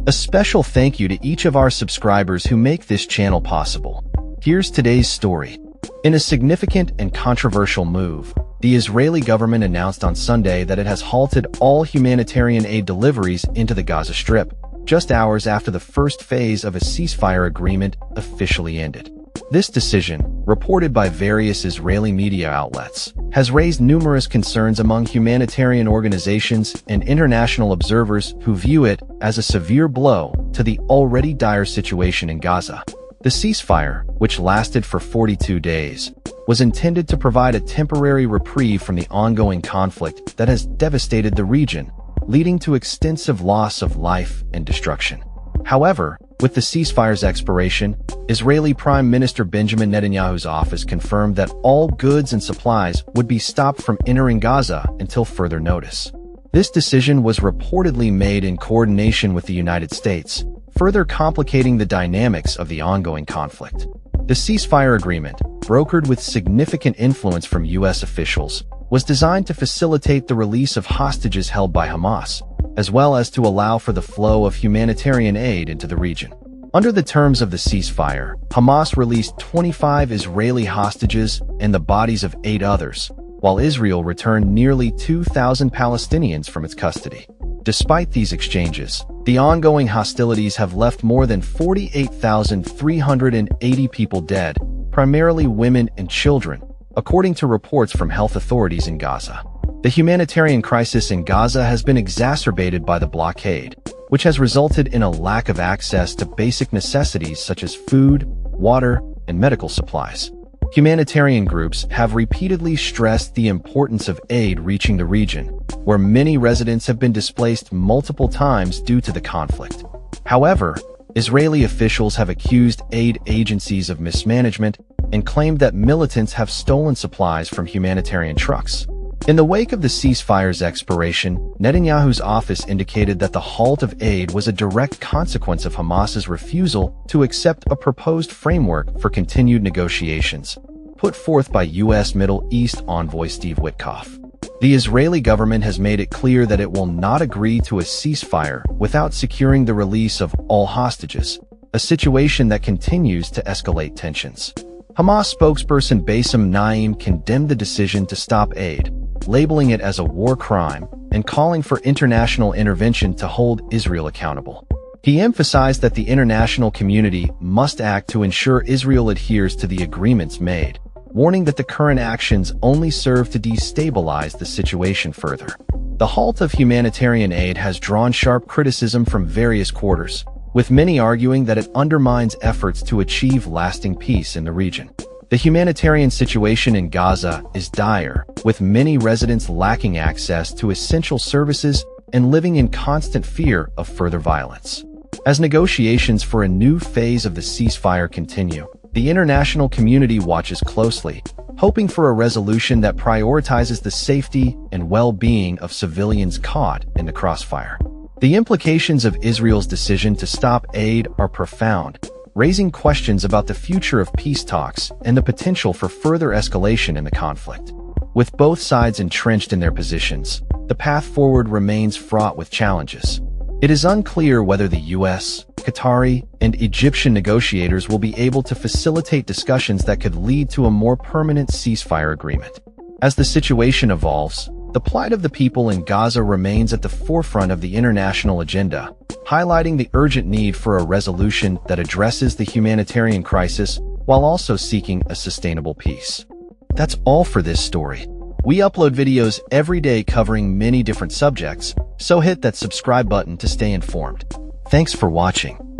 A special thank you to each of our subscribers who make this channel possible. Here's today's story. In a significant and controversial move, the Israeli government announced on Sunday that it has halted all humanitarian aid deliveries into the Gaza Strip, just hours after the first phase of a ceasefire agreement officially ended. This decision, reported by various Israeli media outlets, has raised numerous concerns among humanitarian organizations and international observers who view it as a severe blow to the already dire situation in Gaza. The ceasefire, which lasted for 42 days, was intended to provide a temporary reprieve from the ongoing conflict that has devastated the region, leading to extensive loss of life and destruction. However, with the ceasefire's expiration, Israeli Prime Minister Benjamin Netanyahu's office confirmed that all goods and supplies would be stopped from entering Gaza until further notice. This decision was reportedly made in coordination with the United States, further complicating the dynamics of the ongoing conflict. The ceasefire agreement, brokered with significant influence from U.S. officials, was designed to facilitate the release of hostages held by Hamas, as well as to allow for the flow of humanitarian aid into the region. Under the terms of the ceasefire, Hamas released 25 Israeli hostages and the bodies of 8 others, while Israel returned nearly 2,000 Palestinians from its custody. Despite these exchanges, the ongoing hostilities have left more than 48,380 people dead, primarily women and children, according to reports from health authorities in Gaza. The humanitarian crisis in Gaza has been exacerbated by the blockade, which has resulted in a lack of access to basic necessities such as food, water, and medical supplies. Humanitarian groups have repeatedly stressed the importance of aid reaching the region, where many residents have been displaced multiple times due to the conflict. However, Israeli officials have accused aid agencies of mismanagement and claimed that militants have stolen supplies from humanitarian trucks. In the wake of the ceasefire's expiration, Netanyahu's office indicated that the halt of aid was a direct consequence of Hamas's refusal to accept a proposed framework for continued negotiations, put forth by U.S. Middle East envoy Steve Witkoff. The Israeli government has made it clear that it will not agree to a ceasefire without securing the release of all hostages, a situation that continues to escalate tensions. Hamas spokesperson Bassem Naim condemned the decision to stop aid, labeling it as a war crime and calling for international intervention to hold Israel accountable. He emphasized that the international community must act to ensure Israel adheres to the agreements made, warning that the current actions only serve to destabilize the situation further. The halt of humanitarian aid has drawn sharp criticism from various quarters, with many arguing that it undermines efforts to achieve lasting peace in the region. The humanitarian situation in Gaza is dire, with many residents lacking access to essential services and living in constant fear of further violence. As negotiations for a new phase of the ceasefire continue, the international community watches closely, hoping for a resolution that prioritizes the safety and well-being of civilians caught in the crossfire. The implications of Israel's decision to stop aid are profound, raising questions about the future of peace talks and the potential for further escalation in the conflict. With both sides entrenched in their positions, the path forward remains fraught with challenges. It is unclear whether the U.S., Qatari, and Egyptian negotiators will be able to facilitate discussions that could lead to a more permanent ceasefire agreement. As the situation evolves, the plight of the people in Gaza remains at the forefront of the international agenda, highlighting the urgent need for a resolution that addresses the humanitarian crisis while also seeking a sustainable peace. That's all for this story. We upload videos every day covering many different subjects, so hit that subscribe button to stay informed. Thanks for watching.